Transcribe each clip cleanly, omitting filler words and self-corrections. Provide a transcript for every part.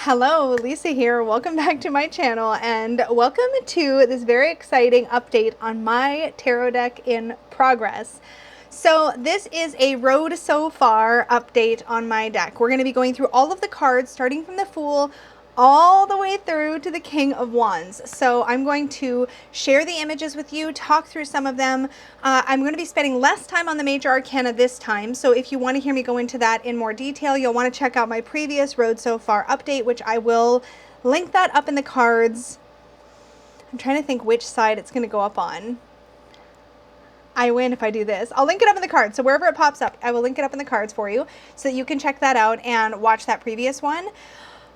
Hello, Lisa here. Welcome back to my channel and welcome to this very exciting update on my tarot deck in progress. So this is a road so far update on my deck. We're going to be going through all of the cards starting from the Fool all the way through to the King of Wands. So I'm going to share the images with you, talk through some of them. I'm going to be spending less time on the Major Arcana this time. So if you want to hear me go into that in more detail, you'll want to check out my previous Road So Far update, which I will link that up in the cards. I'm trying to think which side it's going to go up on. I win if I do this. I'll link it up in the cards. So wherever it pops up, I will link it up in the cards for you so that you can check that out and watch that previous one.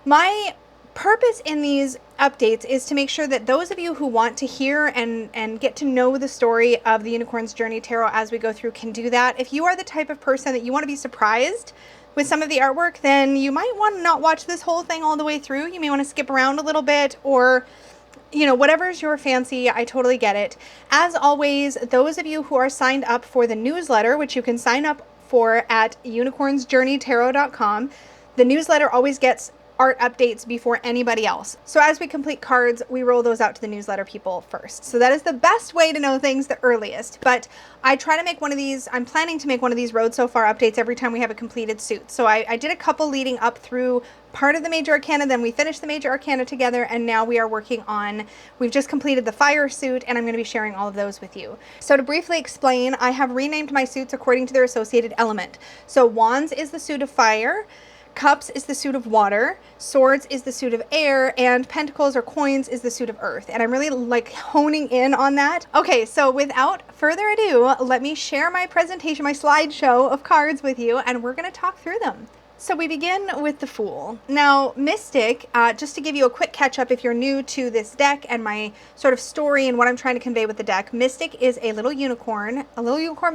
My purpose in these updates is to make sure that those of you who want to hear and get to know the story of the Unicorn's Journey Tarot as we go through can do that. If you are the type of person that you want to be surprised with some of the artwork, then you might want to not watch this whole thing all the way through. You may want to skip around a little bit, or you know, whatever's your fancy. I totally get it. As always, those of you who are signed up for the newsletter, which you can sign up for at unicornsjourneytarot.com, the newsletter always gets art updates before anybody else. So as we complete cards, we roll those out to the newsletter people first. So that is the best way to know things the earliest. But I try to make one of these, I'm planning to make one of these Road So Far updates every time we have a completed suit. So I did a couple leading up through part of the Major Arcana, then we finished the Major Arcana together, and now we are working on, we've just completed the Fire suit, and I'm going to be sharing all of those with you. So to briefly explain, I have renamed my suits according to their associated element. So Wands is the suit of fire, Cups is the suit of water, Swords is the suit of air, and Pentacles or coins is the suit of earth. And I'm really like honing in on that. Okay, so without further ado, let me share my presentation, my slideshow of cards with you, and we're going to talk through them. So we begin with the Fool. Now, Mystic, just to give you a quick catch up if you're new to this deck and my sort of story and what I'm trying to convey with the deck, Mystic is a little unicorn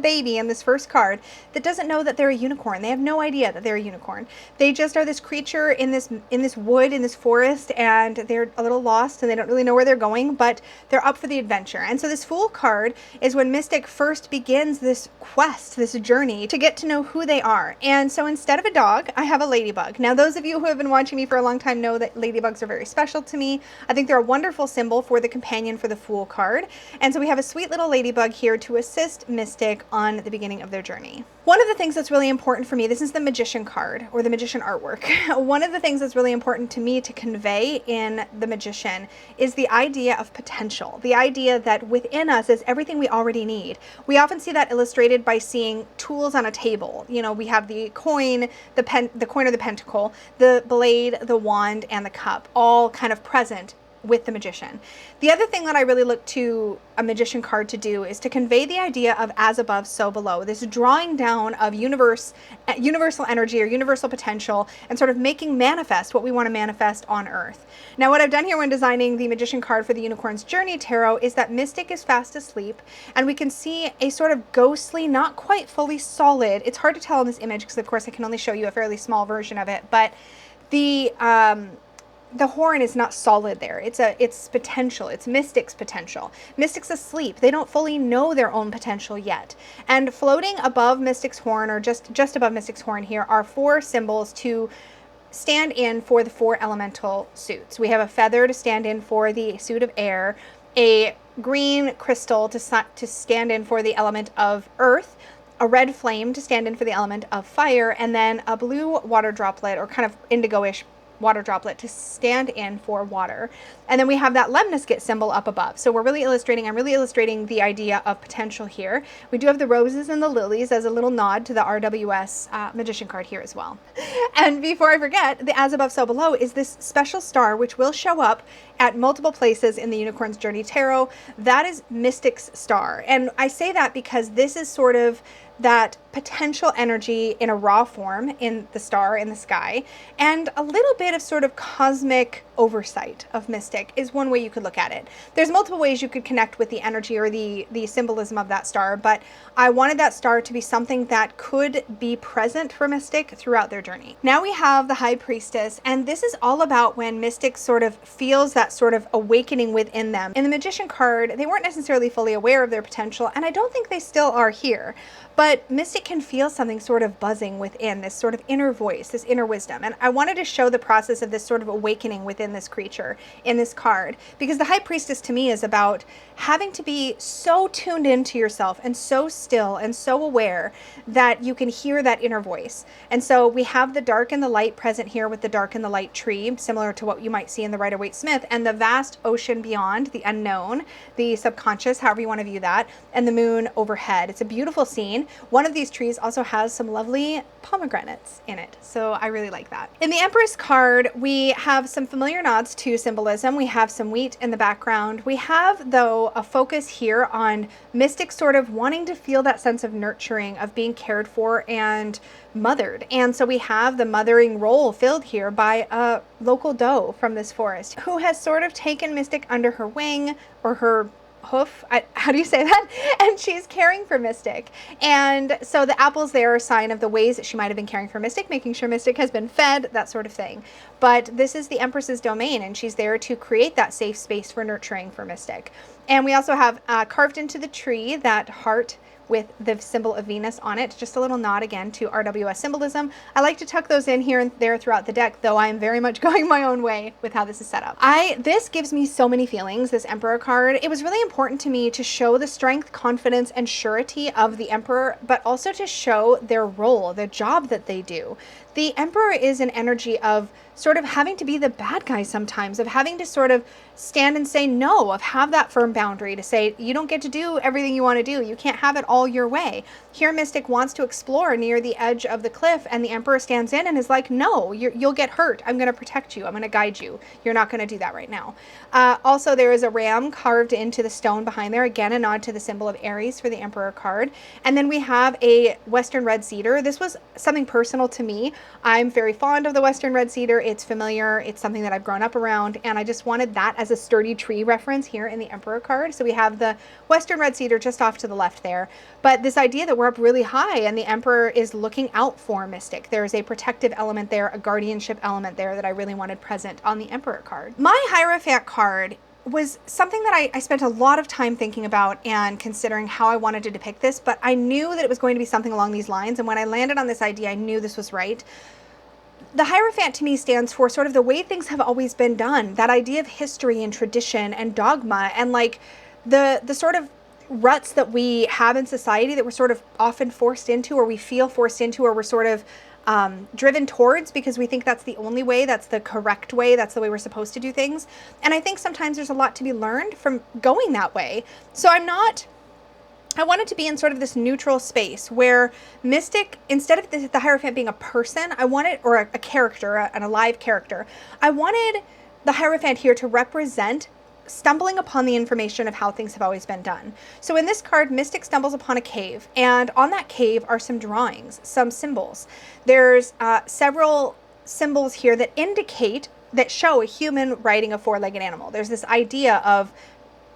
baby in this first card that doesn't know that they're a unicorn. They have no idea that they're a unicorn. They just are this creature in this wood, in this forest, and they're a little lost and they don't really know where they're going, but they're up for the adventure. And so this Fool card is when Mystic first begins this quest, this journey to get to know who they are. And so instead of a dog, I have a ladybug. Now, those of you who have been watching me for a long time know that ladybugs are very special to me. I think they're a wonderful symbol for the companion for the Fool card. And so we have a sweet little ladybug here to assist Mystic on the beginning of their journey. One of the things that's really important for me, this is the Magician card or the Magician artwork. One of the things that's really important to me to convey in the Magician is the idea of potential. The idea that within us is everything we already need. We often see that illustrated by seeing tools on a table. You know, we have the coin, the coin or the pentacle, the blade, the wand, and the cup, all kind of present with the Magician. The other thing that I really look to a Magician card to do is to convey the idea of as above, so below. This drawing down of universal energy or universal potential and sort of making manifest what we want to manifest on Earth. Now, what I've done here when designing the Magician card for the Unicorn's Journey Tarot is that Mystic is fast asleep, and we can see a sort of ghostly, not quite fully solid, it's hard to tell in this image because of course I can only show you a fairly small version of it, but the horn is not solid there. It's potential. It's Mystic's potential. Mystic's asleep. They don't fully know their own potential yet. And floating above Mystic's horn, or just above Mystic's horn here, are four symbols to stand in for the four elemental suits. We have a feather to stand in for the suit of air, a green crystal to stand in for the element of earth, a red flame to stand in for the element of fire, and then a blue water droplet, or kind of indigo-ish water droplet, to stand in for water. And then we have that lemniscate symbol up above. So I'm really illustrating the idea of potential here. We do have the roses and the lilies as a little nod to the RWS Magician card here as well. And before I forget, the as above, so below is this special star, which will show up at multiple places in the Unicorn's Journey Tarot. That is Mystic's star. And I say that because this is sort of that potential energy in a raw form in the star in the sky, and a little bit of sort of cosmic oversight of Mystic is one way you could look at it. There's multiple ways you could connect with the energy or the symbolism of that star, but I wanted that star to be something that could be present for Mystic throughout their journey. Now we have the High Priestess, and this is all about when Mystic sort of feels that sort of awakening within them. In the Magician card, they weren't necessarily fully aware of their potential, and I don't think they still are here, but Mystic Mystic can feel something sort of buzzing within, this sort of inner voice, this inner wisdom. And I wanted to show the process of this sort of awakening within this creature in this card, because the High Priestess to me is about having to be so tuned into yourself and so still and so aware that you can hear that inner voice. And so we have the dark and the light present here with the dark and the light tree, similar to what you might see in the Rider-Waite-Smith, and the vast ocean beyond, the unknown, the subconscious, however you want to view that, and the moon overhead. It's a beautiful scene. One of these trees also has some lovely pomegranates in it, so I really like that. In the Empress card, we have some familiar nods to symbolism. We have some wheat in the background. We have, though, a focus here on Mystic sort of wanting to feel that sense of nurturing, of being cared for and mothered. And so we have the mothering role filled here by a local doe from this forest who has sort of taken Mystic under her wing, or her hoof, how do you say that? And she's caring for Mystic. And so the apples there are a sign of the ways that she might have been caring for Mystic, making sure Mystic has been fed, that sort of thing. But this is the Empress's domain, and she's there to create that safe space for nurturing for Mystic. And we also have carved into the tree that heart with the symbol of Venus on it. Just a little nod again to RWS symbolism. I like to tuck those in here and there throughout the deck, though I am very much going my own way with how this is set up. This gives me so many feelings, this Emperor card. It was really important to me to show the strength, confidence, and surety of the Emperor, but also to show their role, the job that they do. The Emperor is an energy of sort of having to be the bad guy sometimes, of having to sort of stand and say no, of have that firm boundary to say, you don't get to do everything you want to do. You can't have it all your way. Here Mystic wants to explore near the edge of the cliff, and the Emperor stands in and is like, no, you'll get hurt. I'm going to protect you. I'm going to guide you. You're not going to do that right now. Also, there is a ram carved into the stone behind there. Again, a nod to the symbol of Aries for the Emperor card. And then we have a Western red cedar. This was something personal to me. I'm very fond of the Western red cedar. It's familiar. It's something that I've grown up around, and I just wanted that as a sturdy tree reference here in the Emperor card. So we have the Western red cedar just off to the left there. But this idea that we're up really high and the Emperor is looking out for Mystic. There's a protective element there, a guardianship element there that I really wanted present on the Emperor card. My Hierophant card was something that I spent a lot of time thinking about and considering how I wanted to depict this, but I knew that it was going to be something along these lines, and when I landed on this idea, I knew this was right. The Hierophant to me stands for sort of the way things have always been done, that idea of history and tradition and dogma, and like the sort of ruts that we have in society that we're sort of often forced into, or we feel forced into, or we're sort of driven towards because we think that's the only way, that's the correct way, that's the way we're supposed to do things. And I think sometimes there's a lot to be learned from going that way. So I wanted to be in sort of this neutral space where Mystic, instead of the Hierophant being a person, I wanted, or a character, an alive character, I wanted the Hierophant here to represent stumbling upon the information of how things have always been done. So in this card, Mystic stumbles upon a cave, and on that cave are some drawings, some symbols. There's several symbols here that show a human riding a four-legged animal. There's this idea of,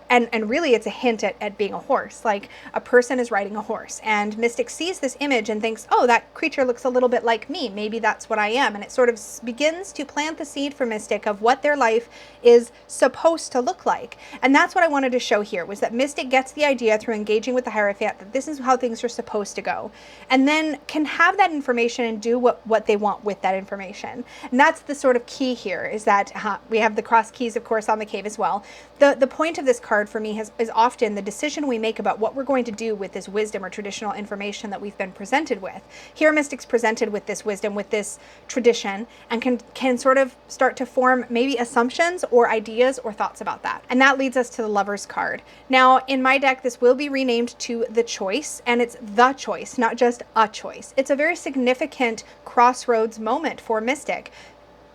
and really it's a hint at being a horse, like a person is riding a horse, and Mystic sees this image and thinks, oh, that creature looks a little bit like me, maybe that's what I am. And it sort of begins to plant the seed for Mystic of what their life is supposed to look like. And that's what I wanted to show here, was that Mystic gets the idea through engaging with the Hierophant that this is how things are supposed to go, and then can have that information and do what they want with that information. And that's the sort of key here, is that we have the cross keys, of course, on the cave as well. The point of this card for me is often the decision we make about what we're going to do with this wisdom or traditional information that we've been presented with. Here Mystic's presented with this wisdom, with this tradition, and can sort of start to form maybe assumptions or ideas or thoughts about that. And that leads us to the Lover's card. Now in my deck, this will be renamed to the Choice, and it's the choice, not just a choice. It's a very significant crossroads moment for Mystic.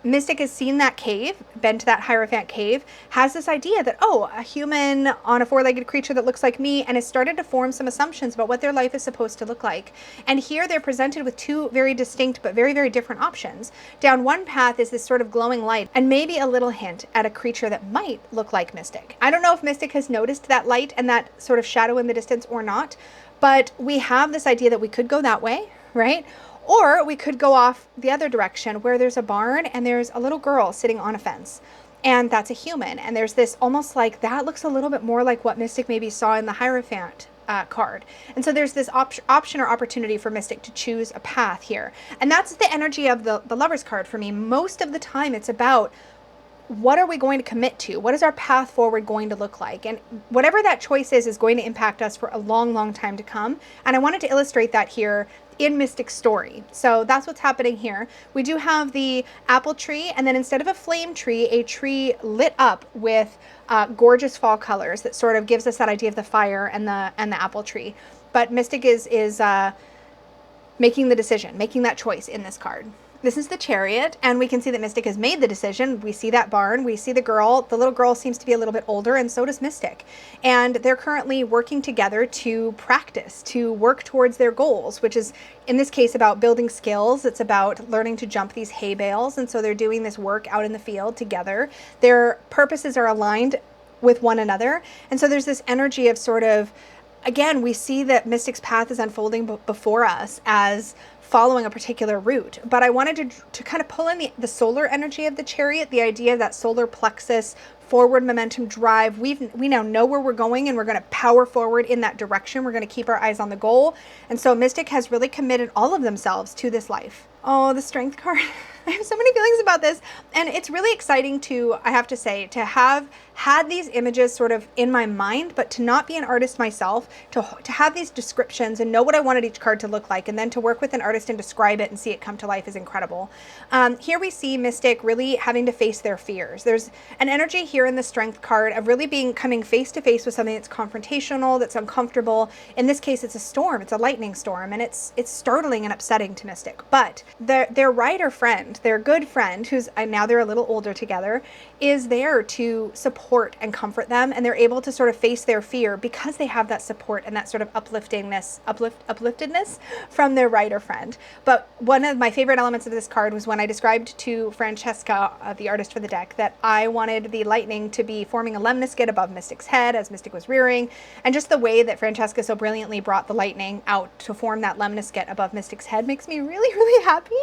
Mystic has seen that cave, been to that Hierophant cave, has this idea that, oh, a human on a four-legged creature that looks like me, and has started to form some assumptions about what their life is supposed to look like. And here they're presented with two very distinct but very, very different options. Down one path is this sort of glowing light, and maybe a little hint at a creature that might look like Mystic. I don't know if Mystic has noticed that light and that sort of shadow in the distance or not, but we have this idea that we could go that way, right? Or we could go off the other direction where there's a barn and there's a little girl sitting on a fence, and that's a human. And there's this almost like, that looks a little bit more like what Mystic maybe saw in the Hierophant card. And so there's this option or opportunity for Mystic to choose a path here. And that's the energy of the Lovers card for me. Most of the time it's about, what are we going to commit to? What is our path forward going to look like? And whatever that choice is going to impact us for a long, long time to come. And I wanted to illustrate that here in Mystic's story. So that's what's happening here. We do have the apple tree, and then instead of a flame tree, a tree lit up with gorgeous fall colors that sort of gives us that idea of the fire and the apple tree. But Mystic is making the decision, making that choice in this card. This is the Chariot, and we can see that Mystic has made the decision. We see that barn, we see the girl. The little girl seems to be a little bit older, and so does Mystic. And they're currently working together to practice, to work towards their goals, which is, in this case, about building skills. It's about learning to jump these hay bales, and so they're doing this work out in the field together. Their purposes are aligned with one another, and so there's this energy of sort of, again, we see that Mystic's path is unfolding before us as following a particular route. But I wanted to kind of pull in the solar energy of the Chariot, the idea of that solar plexus, forward momentum drive. We now know where we're going, and we're going to power forward in that direction. We're going to keep our eyes on the goal. And so Mystic has really committed all of themselves to this life. Oh, the Strength card. I have so many feelings about this, and it's really exciting to, I have to say, to have had these images sort of in my mind, but to not be an artist myself, to have these descriptions and know what I wanted each card to look like, and then to work with an artist and describe it and see it come to life is incredible. Here we see Mystic really having to face their fears. There's an energy here in the Strength card of really coming face to face with something that's confrontational, that's uncomfortable. In this case, it's a storm, it's a lightning storm, and it's startling and upsetting to Mystic. But their rider friend, their good friend, who's now they're a little older together, is there to support and comfort them, and they're able to sort of face their fear because they have that support and that sort of upliftedness from their rider friend. But one of my favorite elements of this card was when I described to Francesca, the artist for the deck, that I wanted the lightning to be forming a lemniscate above Mystic's head as Mystic was rearing, and just the way that Francesca so brilliantly brought the lightning out to form that lemniscate above Mystic's head makes me really, really happy.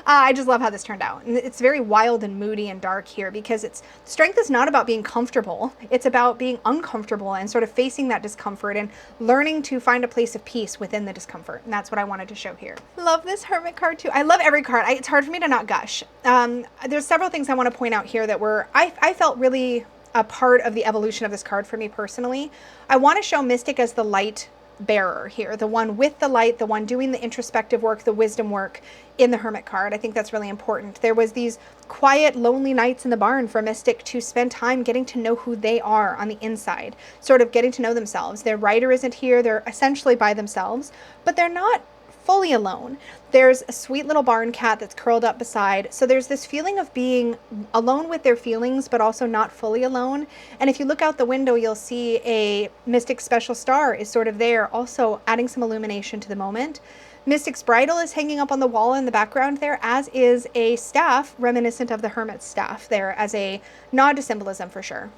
I just love how this turned out. And it's very wild and moody and dark here because Strength is not about being comfortable. It's about being uncomfortable and sort of facing that discomfort and learning to find a place of peace within the discomfort. And that's what I wanted to show here. Love this Hermit card too. I love every card. It's hard for me to not gush. There's several things I want to point out here that I felt really a part of the evolution of this card for me personally. I want to show Mystic as the light bearer here, the one with the light, the one doing the introspective work, the wisdom work in the Hermit card. I think that's really important. There was these quiet, lonely nights in the barn for Mystic to spend time getting to know who they are on the inside, sort of getting to know themselves. Their rider isn't here. They're essentially by themselves, but they're not fully alone. There's a sweet little barn cat that's curled up beside. So there's this feeling of being alone with their feelings, but also not fully alone. And if you look out the window, you'll see a Mystic special star is sort of there, also adding some illumination to the moment. Mystic's bridle is hanging up on the wall in the background there, as is a staff reminiscent of the Hermit's staff there as a nod to symbolism for sure.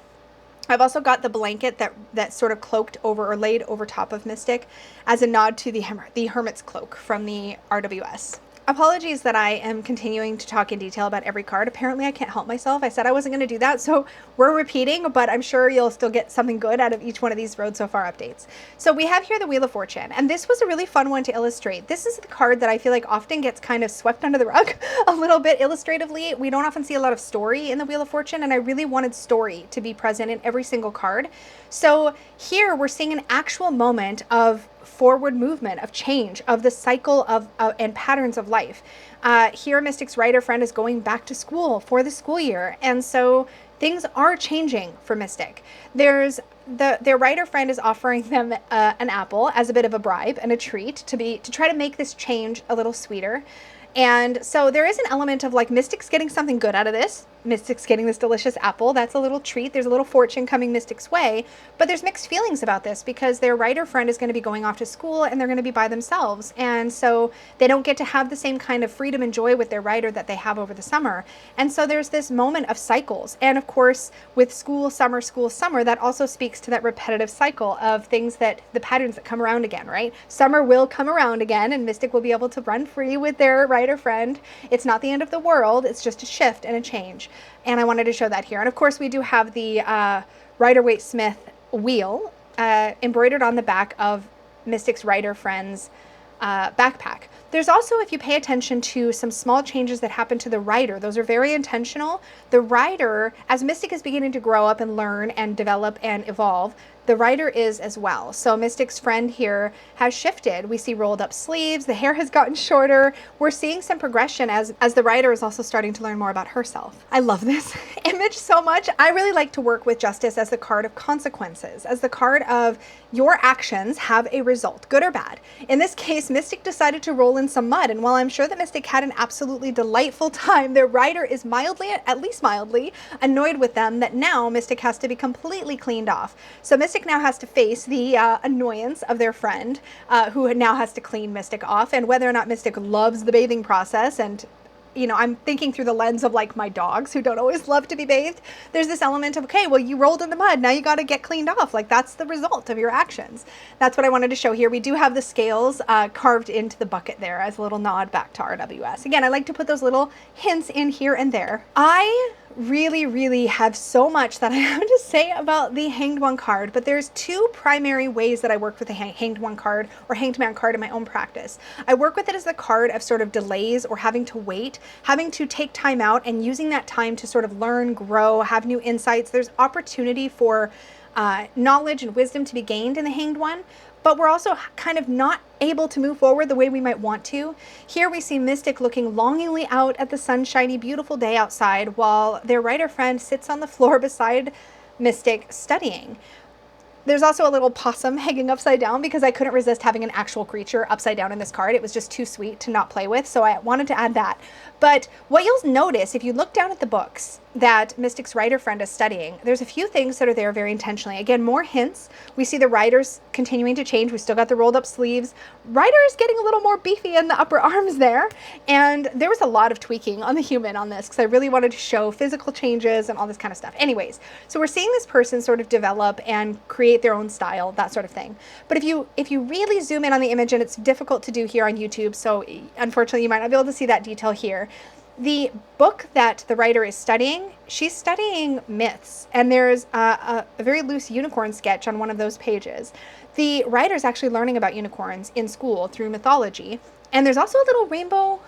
I've also got the blanket that sort of cloaked over or laid over top of Mystic as a nod to the Hermit's cloak from the RWS. Apologies that I am continuing to talk in detail about every card. Apparently I can't help myself. I said I wasn't going to do that, so we're repeating, but I'm sure you'll still get something good out of each one of these Road So Far updates. So we have here the Wheel of Fortune, and this was a really fun one to illustrate. This is the card that I feel like often gets kind of swept under the rug a little bit illustratively. We don't often see a lot of story in the Wheel of Fortune, and I really wanted story to be present in every single card. So here we're seeing an actual moment of forward movement, of change, of the cycle of and patterns of life. Here Mystic's rider friend is going back to school for the school year, and so things are changing for Mystic. Their rider friend is offering them an apple as a bit of a bribe and a treat to try to make this change a little sweeter. And so there is an element of like Mystic's getting something good out of this. Mystic's getting this delicious apple. That's a little treat. There's a little fortune coming Mystic's way. But there's mixed feelings about this because their rider friend is going to be going off to school and they're going to be by themselves. And so they don't get to have the same kind of freedom and joy with their rider that they have over the summer. And so there's this moment of cycles. And of course, with school, summer, that also speaks to that repetitive cycle of things that the patterns that come around again, right? Summer will come around again and Mystic will be able to run free with their rider friend. It's not the end of the world. It's just a shift and a change. And I wanted to show that here. And of course, we do have the Rider-Waite-Smith wheel embroidered on the back of Mystic's writer friend's backpack. There's also, if you pay attention to some small changes that happen to the writer, those are very intentional. The writer, as Mystic is beginning to grow up and learn and develop and evolve, the writer is as well. So Mystic's friend here has shifted. We see rolled up sleeves, the hair has gotten shorter. We're seeing some progression as the writer is also starting to learn more about herself. I love this image so much. I really like to work with Justice as the card of consequences, as the card of your actions have a result, good or bad. In this case, Mystic decided to roll in some mud, and while I'm sure that Mystic had an absolutely delightful time, their writer is mildly, at least mildly, annoyed with them that now Mystic has to be completely cleaned off. So Mystic now has to face the annoyance of their friend, who now has to clean Mystic off, and whether or not Mystic loves the bathing process, and you know, I'm thinking through the lens of like my dogs who don't always love to be bathed. There's this element of, okay, well, you rolled in the mud. Now you got to get cleaned off. Like that's the result of your actions. That's what I wanted to show here. We do have the scales carved into the bucket there as a little nod back to RWS. Again, I like to put those little hints in here and there. I really have so much that I have to say about the Hanged One card, but there's two primary ways that I work with the Hanged One card or Hanged Man card in my own practice. I work with it as the card of sort of delays or having to wait, having to take time out and using that time to sort of learn, grow, have new insights. There's opportunity for knowledge and wisdom to be gained in the Hanged One, but we're also kind of not able to move forward the way we might want to. Here we see Mystic looking longingly out at the sunshiny, beautiful day outside while their writer friend sits on the floor beside Mystic studying. There's also a little possum hanging upside down because I couldn't resist having an actual creature upside down in this card. It was just too sweet to not play with, so I wanted to add that. But what you'll notice if you look down at the books that Mystic's writer friend is studying, there's a few things that are there very intentionally. Again, more hints. We see the writers continuing to change. We still got the rolled up sleeves. Writer is getting a little more beefy in the upper arms there. And there was a lot of tweaking on the human on this because I really wanted to show physical changes and all this kind of stuff. Anyways, so we're seeing this person sort of develop and create their own style, that sort of thing. But if you really zoom in on the image, and it's difficult to do here on YouTube, so unfortunately you might not be able to see that detail here. The book that the writer is studying, she's studying myths, and there's a very loose unicorn sketch on one of those pages. The writer's actually learning about unicorns in school through mythology, and there's also a little rainbow.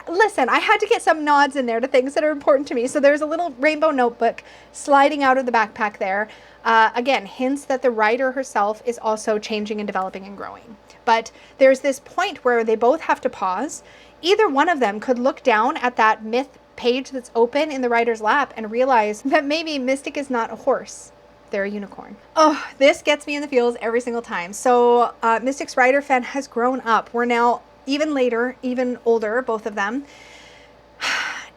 Listen, I had to get some nods in there to things that are important to me, so there's a little rainbow notebook sliding out of the backpack there. Again, hints that the writer herself is also changing and developing and growing. But there's this point where they both have to pause. Either one of them could look down at that myth page that's open in the writer's lap and realize that maybe Mystic is not a horse. They're a unicorn. Oh, this gets me in the feels every single time. So Mystic's writer friend has grown up. We're now even later, even older, both of them.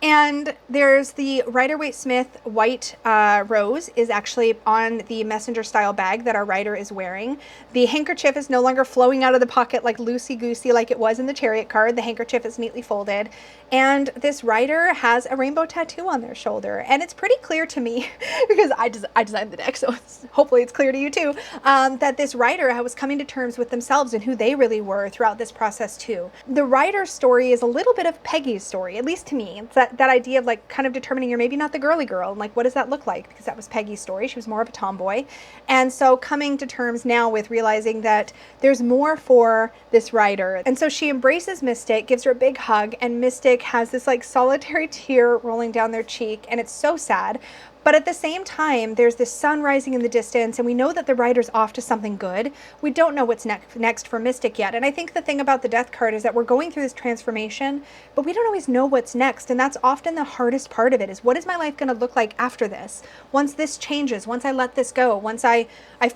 And there's the Rider-Waite-Smith white rose is actually on the messenger style bag that our writer is wearing. The handkerchief is no longer flowing out of the pocket like loosey-goosey like it was in the Chariot card. The handkerchief is neatly folded. And this writer has a rainbow tattoo on their shoulder. And it's pretty clear to me, because I designed the deck, so hopefully it's clear to you too, that this writer was coming to terms with themselves and who they really were throughout this process too. The writer's story is a little bit of Peggy's story, at least to me. It's that idea of like kind of determining you're maybe not the girly girl, and like what does that look like, because that was Peggy's story. She was more of a tomboy, and so coming to terms now with realizing that there's more for this writer. And so she embraces Mystic, gives her a big hug, and Mystic has this like solitary tear rolling down their cheek, and it's so sad. But at the same time, there's this sun rising in the distance, and we know that the writer's off to something good. We don't know what's next for Mystic yet. And I think the thing about the Death card is that we're going through this transformation, but we don't always know what's next. And that's often the hardest part of it, is what is my life going to look like after this? Once this changes, once I let this go, once I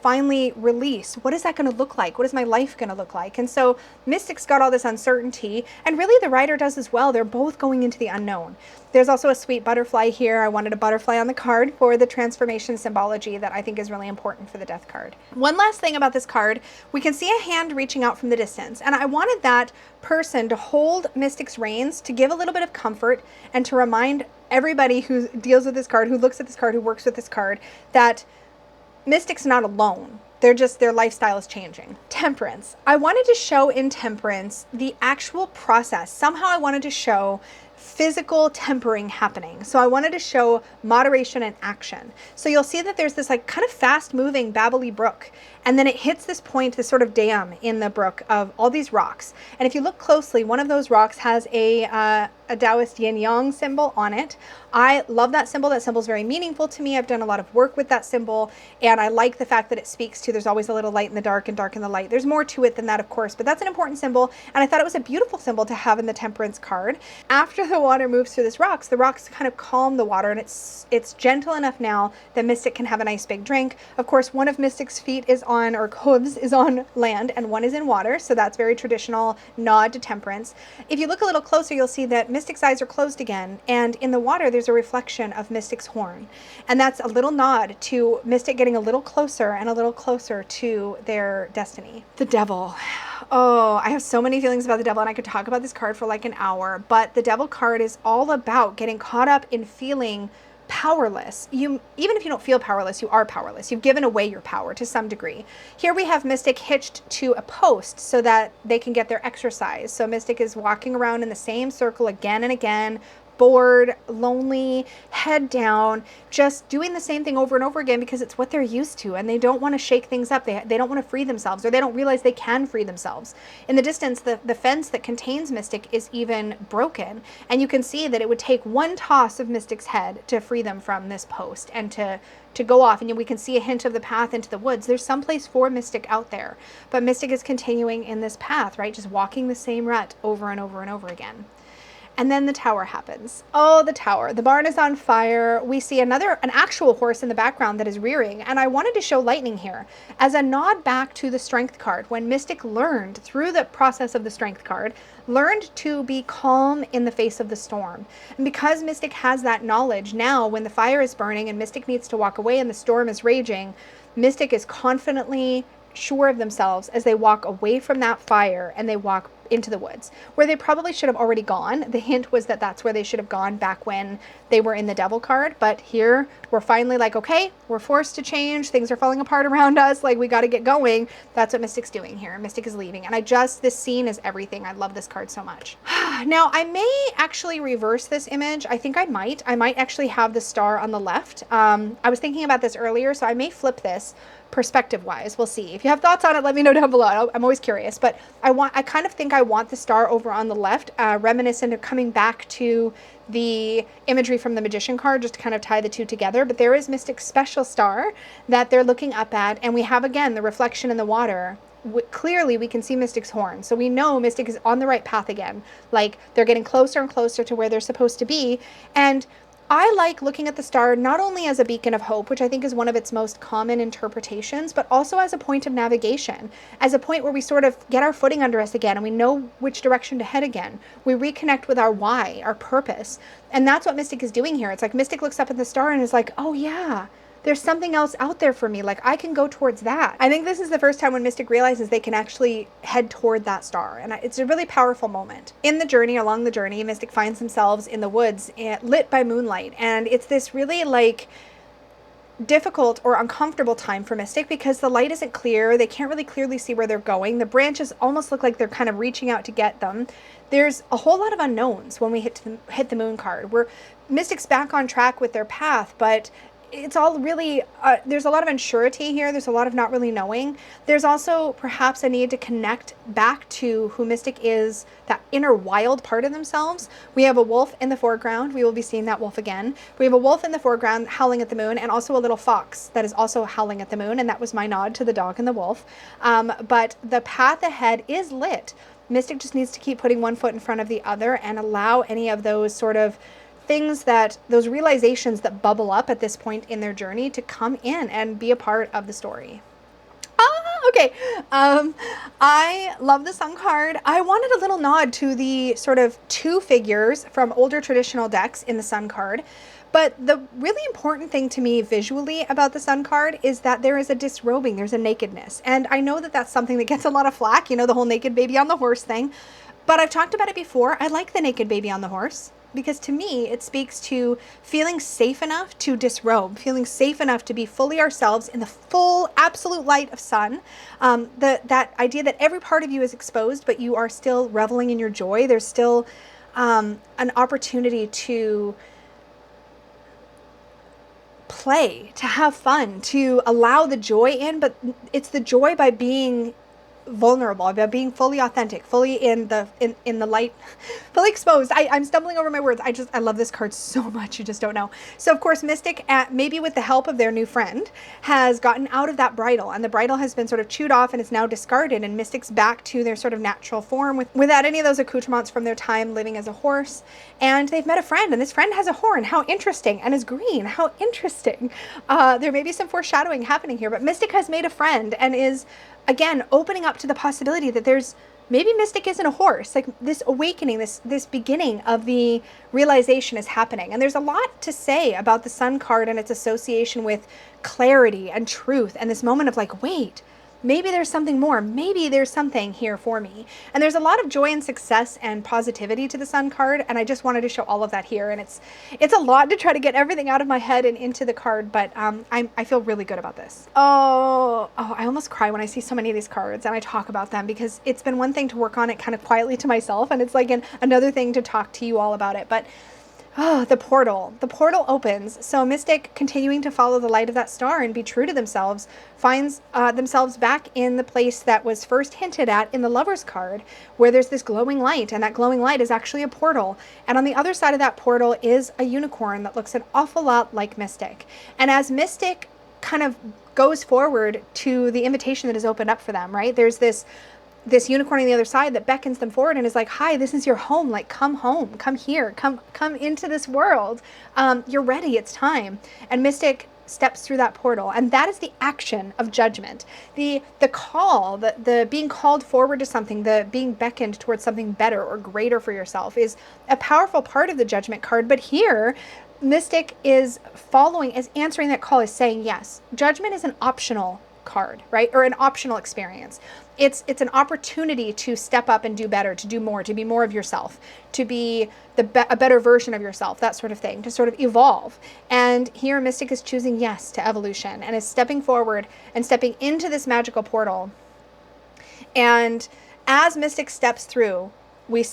finally release, what is that going to look like? What is my life going to look like? And so Mystic's got all this uncertainty, and really the writer does as well. They're both going into the unknown. There's also a sweet butterfly here. I wanted a butterfly on the card for the transformation symbology that I think is really important for the Death card. One last thing about this card, we can see a hand reaching out from the distance, and I wanted that person to hold Mystic's reins to give a little bit of comfort and to remind everybody who deals with this card, who looks at this card, who works with this card, that Mystic's not alone. Their lifestyle is changing. Temperance. I wanted to show in Temperance the actual process. Somehow I wanted to show physical tempering happening. So I wanted to show moderation and action. So you'll see that there's this like kind of fast moving babbly brook, and then it hits this point, this sort of dam in the brook of all these rocks. And if you look closely, one of those rocks has a Taoist yin yang symbol on it. I love that symbol. That symbol is very meaningful to me. I've done a lot of work with that symbol, and I like the fact that it speaks to there's always a little light in the dark and dark in the light. There's more to it than that, of course, but that's an important symbol, and I thought it was a beautiful symbol to have in the Temperance card. After the water moves through the rocks kind of calm the water, and it's gentle enough now that Mystic can have a nice big drink. Of course, one of Mystic's feet is on, or hooves is on land, and one is in water, so that's very traditional nod to Temperance. If you look a little closer, you'll see that Mystic's eyes are closed again, and in the water there's a reflection of Mystic's horn, and that's a little nod to Mystic getting a little closer and a little closer to their destiny. The Devil. Oh, I have so many feelings about the Devil, and I could talk about this card for like an hour, but the Devil card is all about getting caught up in feeling powerless. Even if you don't feel powerless, you are powerless. You've given away your power to some degree. Here we have Mystic hitched to a post so that they can get their exercise. So Mystic is walking around in the same circle again and again, bored, lonely, head down, just doing the same thing over and over again because it's what they're used to, and they don't want to shake things up. They don't want to free themselves, or they don't realize they can free themselves. In the distance, the fence that contains Mystic is even broken, and you can see that it would take one toss of Mystic's head to free them from this post and to go off, and we can see a hint of the path into the woods. There's some place for Mystic out there, but Mystic is continuing in this path, right? Just walking the same rut over and over and over again. And then the tower happens. Oh, the tower. The barn is on fire. We see an actual horse in the background that is rearing. And I wanted to show lightning here as a nod back to the strength card. When Mystic learned through the process of the strength card, learned to be calm in the face of the storm. And because Mystic has that knowledge, now when the fire is burning and Mystic needs to walk away and the storm is raging, Mystic is confidently sure of themselves as they walk away from that fire and they walk into the woods, where they probably should have already gone. The hint was that that's where they should have gone back when they were in the Devil card, but here we're finally like, okay, we're forced to change, things are falling apart around us, like we got to get going. That's what Mystic's doing here. Mystic is leaving, and this scene is everything. I love this card so much. Now I may actually reverse this image. I think I might actually have the star on the left. I was thinking about this earlier, so I may flip this perspective wise. We'll see. If you have thoughts on it, let me know down below. I'm always curious, but I kind of think I want the star over on the left, reminiscent of coming back to the imagery from the Magician card, just to kind of tie the two together. But there is Mystic's special star that they're looking up at, and we have again the reflection in the water. Clearly we can see Mystic's horn, so we know Mystic is on the right path again. Like, they're getting closer and closer to where they're supposed to be. And I like looking at the star not only as a beacon of hope, which I think is one of its most common interpretations, but also as a point of navigation, as a point where we sort of get our footing under us again and we know which direction to head again. We reconnect with our why, our purpose. And that's what Mystic is doing here. It's like Mystic looks up at the star and is like, oh yeah, there's something else out there for me. Like, I can go towards that. I think this is the first time when Mystic realizes they can actually head toward that star. And it's a really powerful moment. In the journey, along the journey, Mystic finds themselves in the woods lit by moonlight. And it's this really like difficult or uncomfortable time for Mystic because the light isn't clear. They can't really clearly see where they're going. The branches almost look like they're kind of reaching out to get them. There's a whole lot of unknowns when we hit the moon card. Mystic's back on track with their path, but it's all really, there's a lot of unsurety here. There's a lot of not really knowing. There's also perhaps a need to connect back to who Mystic is, that inner wild part of themselves. We have a wolf in the foreground. We will be seeing that wolf again. We have a wolf in the foreground howling at the moon, and also a little fox that is also howling at the moon. And that was my nod to the dog and the wolf. But the path ahead is lit. Mystic just needs to keep putting one foot in front of the other and allow any of those sort of things, those realizations that bubble up at this point in their journey, to come in and be a part of the story. Okay. I love the Sun card. I wanted a little nod to the sort of two figures from older traditional decks in the Sun card. But the really important thing to me visually about the Sun card is that there is a disrobing, there's a nakedness. And I know that that's something that gets a lot of flack, you know, the whole naked baby on the horse thing. But I've talked about it before. I like the naked baby on the horse, because to me, it speaks to feeling safe enough to disrobe, feeling safe enough to be fully ourselves in the full absolute light of sun. That idea that every part of you is exposed, but you are still reveling in your joy. There's still an opportunity to play, to have fun, to allow the joy in, but it's the joy by being vulnerable, by being fully authentic, fully in the light, fully exposed. I'm stumbling over my words. I love this card so much, you just don't know. So of course Mystic, maybe with the help of their new friend, has gotten out of that bridle, and the bridle has been sort of chewed off and is now discarded, and Mystic's back to their sort of natural form without any of those accoutrements from their time living as a horse. And they've met a friend, and this friend has a horn. How interesting. And is green. How interesting. There may be some foreshadowing happening here, but Mystic has made a friend and is, again, opening up to the possibility that there's maybe Mystic isn't a horse. Like, this awakening, this beginning of the realization is happening. And there's a lot to say about the Sun card and its association with clarity and truth, and this moment of like, wait, maybe there's something more. Maybe there's something here for me. And there's a lot of joy and success and positivity to the Sun card, and I just wanted to show all of that here. And it's a lot to try to get everything out of my head and into the card, but I feel really good about this. Oh, I almost cry when I see so many of these cards and I talk about them, because it's been one thing to work on it kind of quietly to myself, and it's like another thing to talk to you all about it. But oh, the portal opens. So Mystic, continuing to follow the light of that star and be true to themselves, finds themselves back in the place that was first hinted at in the Lover's card, where there's this glowing light, and that glowing light is actually a portal. And on the other side of that portal is a unicorn that looks an awful lot like Mystic. And as Mystic kind of goes forward to the invitation that is opened up for them, right? There's this unicorn on the other side that beckons them forward and is like, hi, this is your home. Like, come home, come here, come into this world. You're ready, it's time. And Mystic steps through that portal, and that is the action of judgment. The call, the being called forward to something, the being beckoned towards something better or greater for yourself is a powerful part of the Judgment card. But here, Mystic is answering that call, is saying yes. Judgment is an optional card, right? Or an optional experience. It's an opportunity to step up and do better, to do more, to be more of yourself, to be a better version of yourself, that sort of thing, to sort of evolve. And here Mystic is choosing yes to evolution and is stepping forward and stepping into this magical portal. And as Mystic steps through, we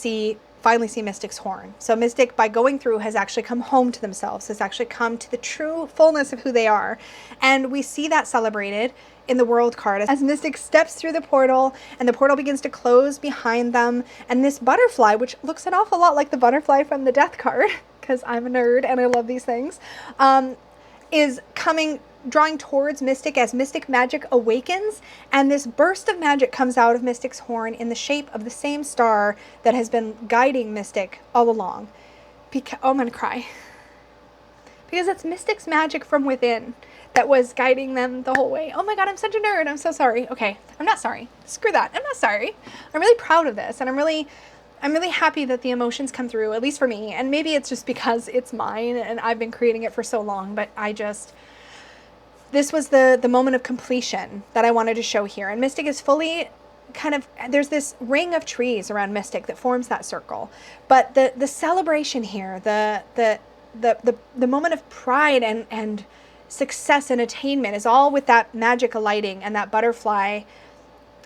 finally see Mystic's horn. So Mystic, by going through, has actually come home to themselves, has actually come to the true fullness of who they are. And we see that celebrated in the World card as Mystic steps through the portal, and the portal begins to close behind them. And this butterfly, which looks an awful lot like the butterfly from the Death card, because I'm a nerd and I love these things, is drawing towards Mystic as Mystic magic awakens, and this burst of magic comes out of Mystic's horn in the shape of the same star that has been guiding Mystic all along. I'm gonna cry. Because it's Mystic's magic from within that was guiding them the whole way. Oh my god, I'm such a nerd. I'm so sorry. Okay, I'm not sorry. Screw that. I'm not sorry. I'm really proud of this, and I'm really happy that the emotions come through, at least for me. And maybe it's just because it's mine and I've been creating it for so long, but this was the moment of completion that I wanted to show here. And Mystic is fully there's this ring of trees around Mystic that forms that circle. But the celebration here, the moment of pride and success and attainment is all with that magic alighting and that butterfly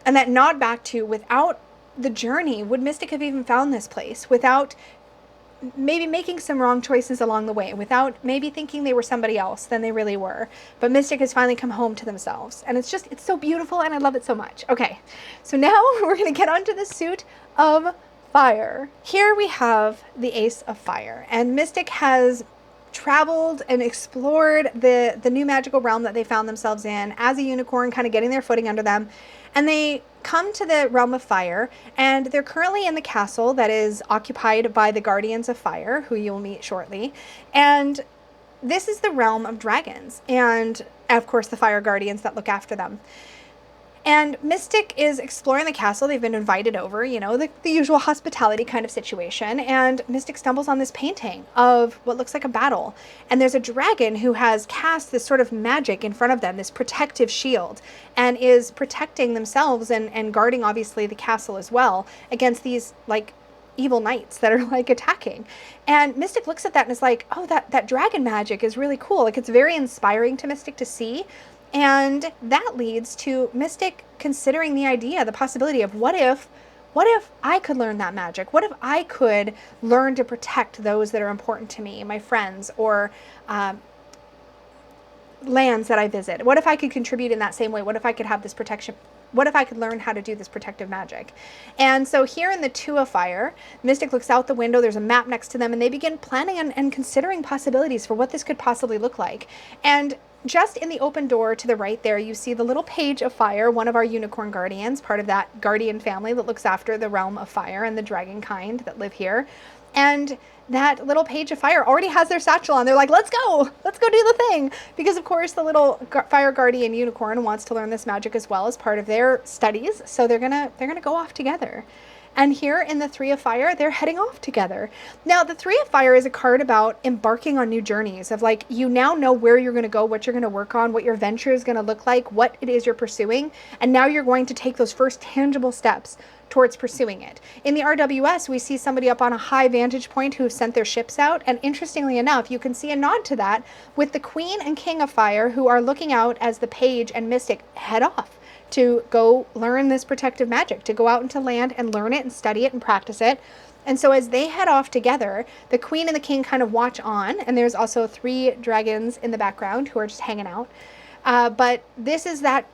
and that nod back to, without the journey, would Mystic have even found this place? Without maybe making some wrong choices along the way, without maybe thinking they were somebody else than they really were. But Mystic has finally come home to themselves. And it's so beautiful, and I love it so much. Okay, so now we're going to get onto the suit of fire. Here we have the Ace of Fire, and Mystic has traveled and explored the new magical realm that they found themselves in as a unicorn, kind of getting their footing under them. And they come to the realm of fire, and they're currently in the castle that is occupied by the Guardians of Fire, who you'll meet shortly. And this is the realm of dragons, and of course the fire guardians that look after them. And Mystic is exploring the castle. They've been invited over, the usual hospitality kind of situation. And Mystic stumbles on this painting of what looks like a battle. And there's a dragon who has cast this sort of magic in front of them, this protective shield, and is protecting themselves and guarding, obviously, the castle as well against these, evil knights that are, attacking. And Mystic looks at that and is like, oh, that dragon magic is really cool. It's very inspiring to Mystic to see. And that leads to Mystic considering the possibility of what if what if I could learn that magic? What if I could learn to protect those that are important to me, my friends, or lands that I visit? What if I could contribute in that same way? What if I could have this protection? What if I could learn how to do this protective magic? And so here in the Two of Fire, Mystic looks out the window, there's a map next to them, and they begin planning and considering possibilities for what this could possibly look like. And just in the open door to the right there, you see the little Page of Fire, one of our unicorn guardians, part of that guardian family that looks after the realm of fire and the dragon kind that live here. And that little Page of Fire already has their satchel on. They're like, let's go do the thing. Because of course the little fire guardian unicorn wants to learn this magic as well as part of their studies. So they're gonna go off together. And here in the Three of Fire, they're heading off together. Now, the Three of Fire is a card about embarking on new journeys of like, you now know where you're going to go, what you're going to work on, what your venture is going to look like, what it is you're pursuing. And now you're going to take those first tangible steps towards pursuing it. In the RWS, we see somebody up on a high vantage point who have sent their ships out. And interestingly enough, you can see a nod to that with the Queen and King of Fire who are looking out as the Page and Mystic head off to go learn this protective magic, to go out into land and learn it and study it and practice it. And so as they head off together, the Queen and the King kind of watch on, and there's also 3 dragons in the background who are just hanging out. But this is that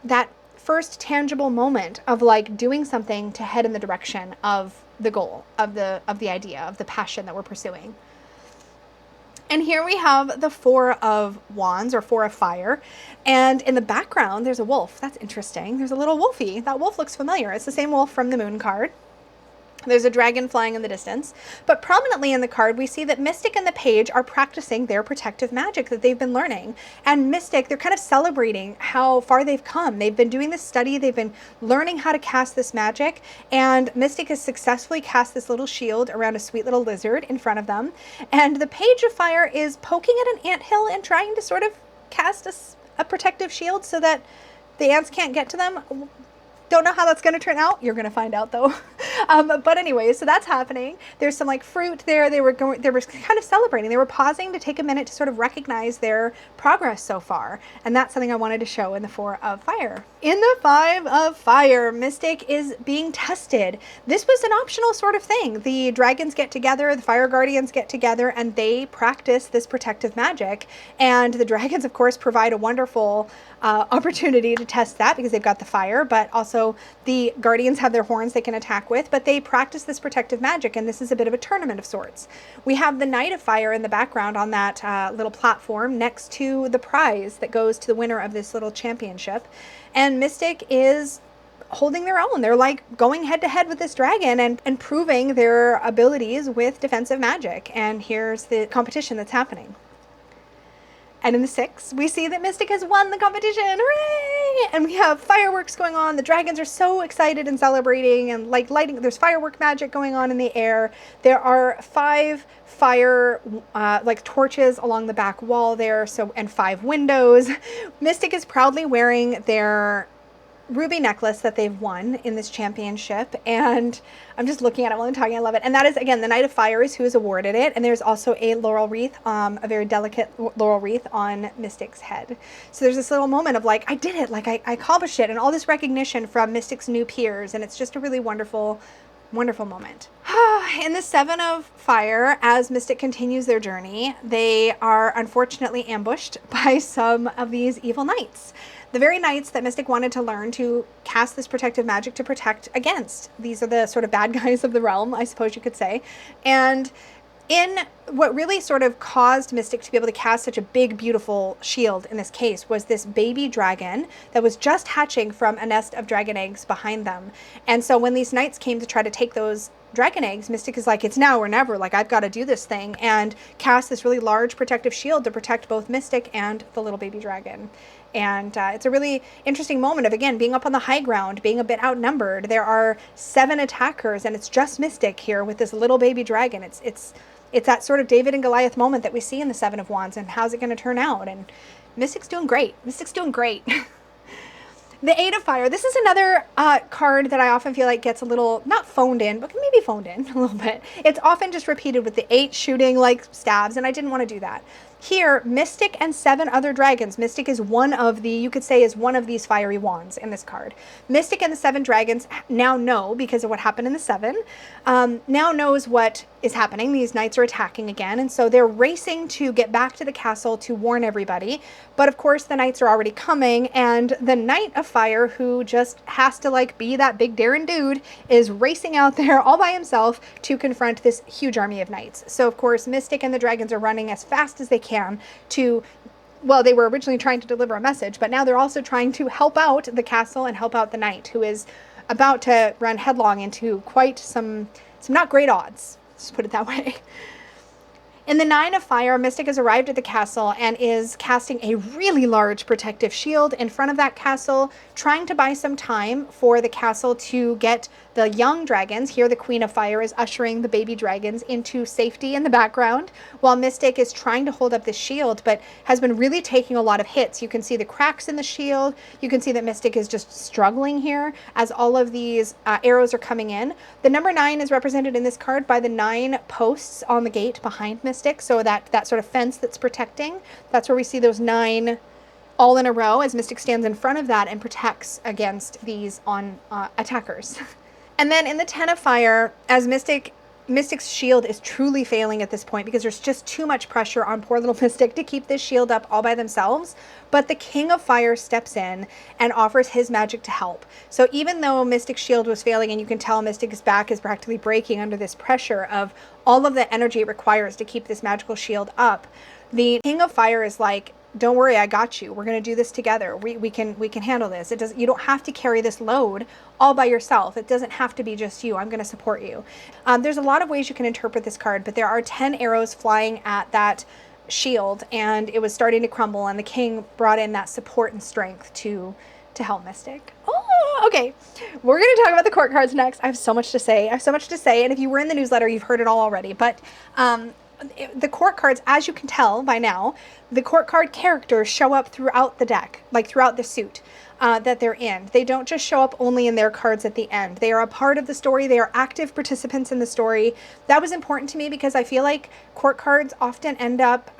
first tangible moment of like doing something to head in the direction of the goal, of the idea, of the passion that we're pursuing. And here we have the Four of Wands, or Four of Fire. And in the background, there's a wolf. That's interesting. There's a little wolfie. That wolf looks familiar. It's the same wolf from the Moon card. There's a dragon flying in the distance. But prominently in the card, we see that Mystic and the Page are practicing their protective magic that they've been learning. And Mystic, they're kind of celebrating how far they've come. They've been doing this study. They've been learning how to cast this magic. And Mystic has successfully cast this little shield around a sweet little lizard in front of them. And the Page of Fire is poking at an anthill and trying to sort of cast a protective shield so that the ants can't get to them. Don't know how that's going to turn out. You're going to find out though. But anyway, so that's happening. There's some like fruit there. They were kind of celebrating. They were pausing to take a minute to sort of recognize their progress so far. And that's something I wanted to show in the Four of Fire. In the Five of Fire, Mystic is being tested. This was an optional sort of thing. The dragons get together, the fire guardians get together, and they practice this protective magic. And the dragons, of course, provide a wonderful opportunity to test that because they've got the fire, but also the guardians have their horns they can attack with, but they practice this protective magic, and this is a bit of a tournament of sorts. We have the Knight of Fire in the background on that little platform next to the prize that goes to the winner of this little championship, and Mystic is holding their own. They're like going head to head with this dragon and proving their abilities with defensive magic, and here's the competition that's happening. And in the 6, we see that Mystic has won the competition. Hooray! And we have fireworks going on. The dragons are so excited and celebrating and like lighting. There's firework magic going on in the air. There are 5 fire like torches along the back wall there, and 5 windows. Mystic is proudly wearing their ruby necklace that they've won in this championship, and I'm just looking at it while I'm talking. I love it. And that is, again, the Knight of Fire is who is awarded it, and there's also a laurel wreath, a very delicate laurel wreath on Mystic's head. So there's this little moment of like, I did it, like I accomplished it, and all this recognition from Mystic's new peers, and it's just a really wonderful moment. In the Seven of Fire, as Mystic continues their journey, they are unfortunately ambushed by some of these evil knights. The very knights that Mystic wanted to learn to cast this protective magic to protect against. These are the sort of bad guys of the realm, I suppose you could say. And in what really sort of caused Mystic to be able to cast such a big, beautiful shield in this case was this baby dragon that was just hatching from a nest of dragon eggs behind them. And so when these knights came to try to take those dragon eggs, Mystic is like, it's now or never, like I've got to do this thing, and cast this really large protective shield to protect both Mystic and the little baby dragon. And it's a really interesting moment of, again, being up on the high ground, being a bit outnumbered. There are 7 attackers, and it's just Mystic here with this little baby dragon. It's that sort of David and Goliath moment that we see in the Seven of Wands, and how's it going to turn out? And Mystic's doing great. Mystic's doing great. The Eight of Fire. This is another card that I often feel like gets a little, not phoned in, but maybe phoned in a little bit. It's often just repeated with the 8 shooting like stabs, and I didn't want to do that. Here, Mystic and 7 other dragons. Mystic is one of the, you could say, is one of these fiery wands in this card. Mystic and the 7 dragons now know, because of what happened in the 7, now knows what is happening. These knights are attacking again, and so they're racing to get back to the castle to warn everybody. But of course, the knights are already coming, and the Knight of Fire, who just has to like be that big daring dude, is racing out there all by himself to confront this huge army of knights. So of course, Mystic and the dragons are running as fast as they can to, well, they were originally trying to deliver a message, but now they're also trying to help out the castle and help out the knight, who is about to run headlong into quite some not great odds. Let's put it that way. In the 9 of Fire, Mystic has arrived at the castle and is casting a really large protective shield in front of that castle, trying to buy some time for the castle to get the young dragons. Here, the Queen of Fire is ushering the baby dragons into safety in the background, while Mystic is trying to hold up the shield, but has been really taking a lot of hits. You can see the cracks in the shield. You can see that Mystic is just struggling here as all of these arrows are coming in. The number 9 is represented in this card by the 9 posts on the gate behind Mystic, so that sort of fence that's protecting. That's where we see those 9 all in a row as Mystic stands in front of that and protects against these attackers. And then in the 10 of Fire, as Mystic's shield is truly failing at this point because there's just too much pressure on poor little Mystic to keep this shield up all by themselves. But the King of Fire steps in and offers his magic to help. So even though Mystic's shield was failing, and you can tell Mystic's back is practically breaking under this pressure of all of the energy it requires to keep this magical shield up, the King of Fire is like, don't worry, I got you. We're going to do this together. We can handle this. You don't have to carry this load all by yourself. It doesn't have to be just you. I'm going to support you. There's a lot of ways you can interpret this card, but there are 10 arrows flying at that shield, and it was starting to crumble, and the king brought in that support and strength to help Mystic. Oh, okay. We're going to talk about the court cards next. I have so much to say. And if you were in the newsletter, you've heard it all already. But the court cards, as you can tell by now, the court card characters show up throughout the deck, like throughout the suit that they're in. They don't just show up only in their cards at the end. They are a part of the story. They are active participants in the story. That was important to me because I feel like court cards often end up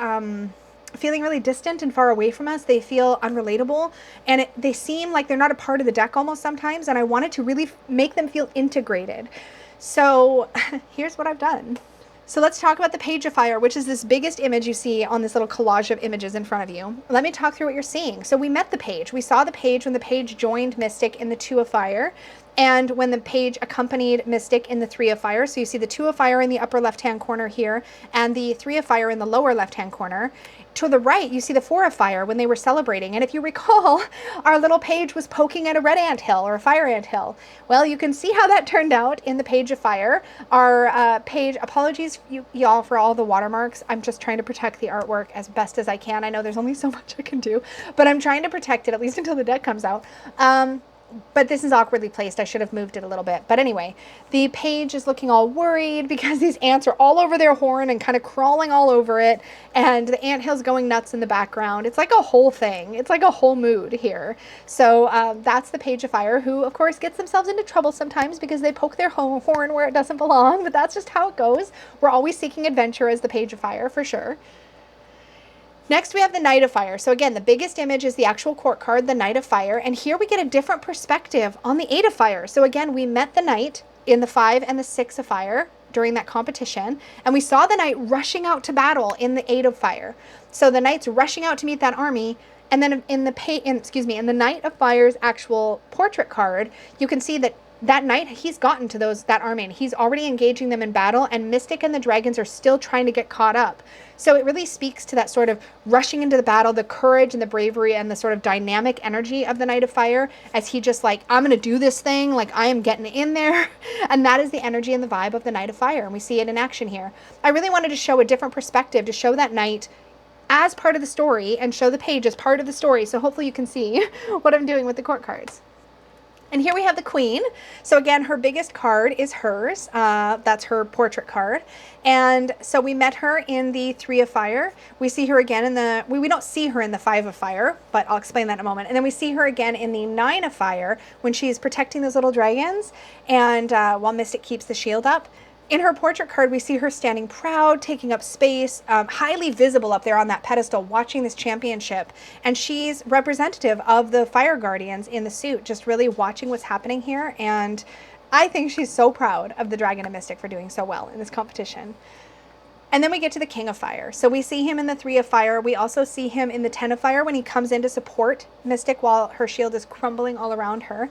feeling really distant and far away from us. They feel unrelatable, and they seem like they're not a part of the deck almost sometimes, and I wanted to really make them feel integrated. So here's what I've done. So let's talk about the Page of Fire, which is this biggest image you see on this little collage of images in front of you. Let me talk through what you're seeing. So we met the Page. We saw the Page when the Page joined Mystic in the 2 of Fire, and when the Page accompanied Mystic in the 3 of Fire. So you see the 2 of Fire in the upper left-hand corner here, and the 3 of Fire in the lower left-hand corner. To the right, you see the 4 of Fire when they were celebrating. And if you recall, our little Page was poking at a red anthill or a fire anthill. Well, you can see how that turned out in the Page of Fire. Our Page, apologies y'all for all the watermarks. I'm just trying to protect the artwork as best as I can. I know there's only so much I can do, but I'm trying to protect it at least until the deck comes out. But this is awkwardly placed. I should have moved it a little bit. But anyway, the Page is looking all worried because these ants are all over their horn and kind of crawling all over it. And the anthill's going nuts in the background. It's like a whole thing. It's like a whole mood here. So that's the Page of Fire, who, of course, gets themselves into trouble sometimes because they poke their horn where it doesn't belong. But that's just how it goes. We're always seeking adventure as the Page of Fire, for sure. Next, we have the Knight of Fire. So again, the biggest image is the actual court card, the Knight of Fire. And here we get a different perspective on the 8 of Fire. So again, we met the Knight in the 5 and the 6 of Fire during that competition. And we saw the Knight rushing out to battle in the 8 of Fire. So the Knight's rushing out to meet that army. And then in the Knight of Fire's actual portrait card, you can see that Knight, he's gotten to that army, and he's already engaging them in battle, and Mystic and the dragons are still trying to get caught up. So it really speaks to that sort of rushing into the battle, the courage and the bravery and the sort of dynamic energy of the Knight of Fire, as he just like, I'm going to do this thing, like I am getting in there. And that is the energy and the vibe of the Knight of Fire, and we see it in action here. I really wanted to show a different perspective, to show that Knight as part of the story and show the Page as part of the story. So hopefully you can see what I'm doing with the court cards. And here we have the Queen. So again, her biggest card is hers. That's her portrait card. And so we met her in the 3 of Fire. We see her again in the, we don't see her in the 5 of Fire, but I'll explain that in a moment. And then we see her again in the 9 of Fire when she's protecting those little dragons. And while Mystic keeps the shield up. In her portrait card, we see her standing proud, taking up space, highly visible up there on that pedestal, watching this championship. And she's representative of the fire guardians in the suit, just really watching what's happening here. And I think she's so proud of the Dragon and Mystic for doing so well in this competition. And then we get to the King of Fire. So we see him in the 3 of Fire. We also see him in the 10 of Fire when he comes in to support Mystic while her shield is crumbling all around her.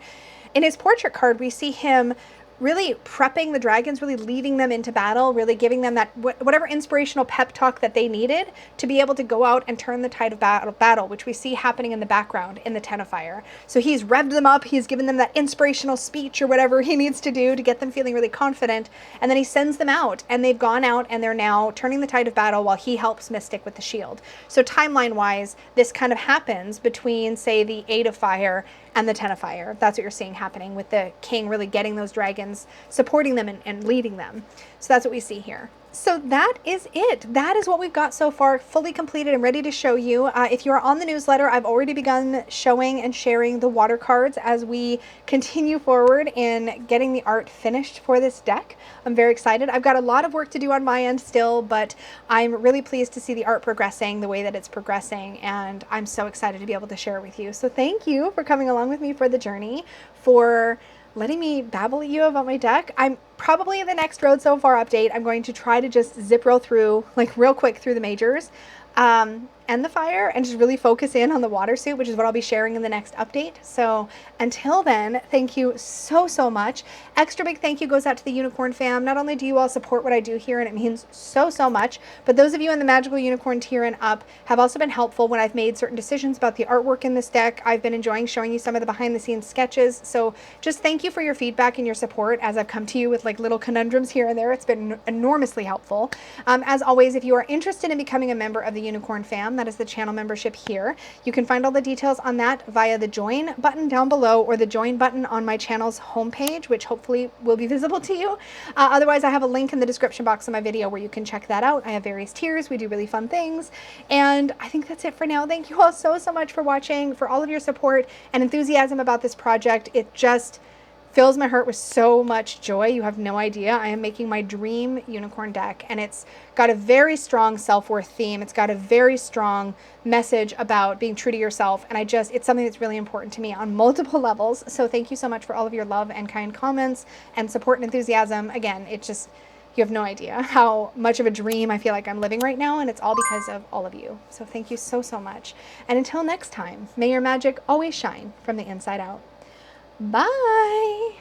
In his portrait card, we see him really prepping the dragons, really leading them into battle, really giving them that whatever inspirational pep talk that they needed to be able to go out and turn the tide of battle, which we see happening in the background in the 10 of Fire. So he's revved them up, he's given them that inspirational speech or whatever he needs to do to get them feeling really confident, and then he sends them out, and they've gone out and they're now turning the tide of battle while he helps Mystic with the shield. So timeline-wise, this kind of happens between, say, the 8 of Fire and the 10 of Fire. That's what you're seeing happening with the king really getting those dragons, supporting them and leading them. So that's what we see here. So that is it. That is what we've got so far, fully completed and ready to show you. If you are on the newsletter, I've already begun showing and sharing the water cards as we continue forward in getting the art finished for this deck. I'm very excited. I've got a lot of work to do on my end still, but I'm really pleased to see the art progressing the way that it's progressing, and I'm so excited to be able to share it with you. So thank you for coming along with me for the journey, for letting me babble at you about my deck. I'm probably in the next Road So Far update, I'm going to try to just zip roll through, like real quick through the majors and the fire, and just really focus in on the water suit, which is what I'll be sharing in the next update. So until then, thank you so, so much. Extra big thank you goes out to the Unicorn fam. Not only do you all support what I do here, and it means so, so much, but those of you in the Magical Unicorn tier and up have also been helpful when I've made certain decisions about the artwork in this deck. I've been enjoying showing you some of the behind the scenes sketches. So just thank you for your feedback and your support as I've come to you with like little conundrums here and there. It's been enormously helpful. As always, if you are interested in becoming a member of the Unicorn fam, that is the channel membership here. You can find all the details on that via the join button down below or the join button on my channel's homepage, which hopefully will be visible to you. Otherwise, I have a link in the description box of my video where you can check that out. I have various tiers. We do really fun things. And I think that's it for now. Thank you all so, so much for watching, for all of your support and enthusiasm about this project. It just fills my heart with so much joy. You have no idea. I am making my dream unicorn deck, and it's got a very strong self-worth theme. It's got a very strong message about being true to yourself, and it's something that's really important to me on multiple levels. So thank you so much for all of your love and kind comments and support and enthusiasm. Again, it just, you have no idea how much of a dream I feel like I'm living right now, and it's all because of all of you. So thank you so, so much. And until next time, may your magic always shine from the inside out. Bye.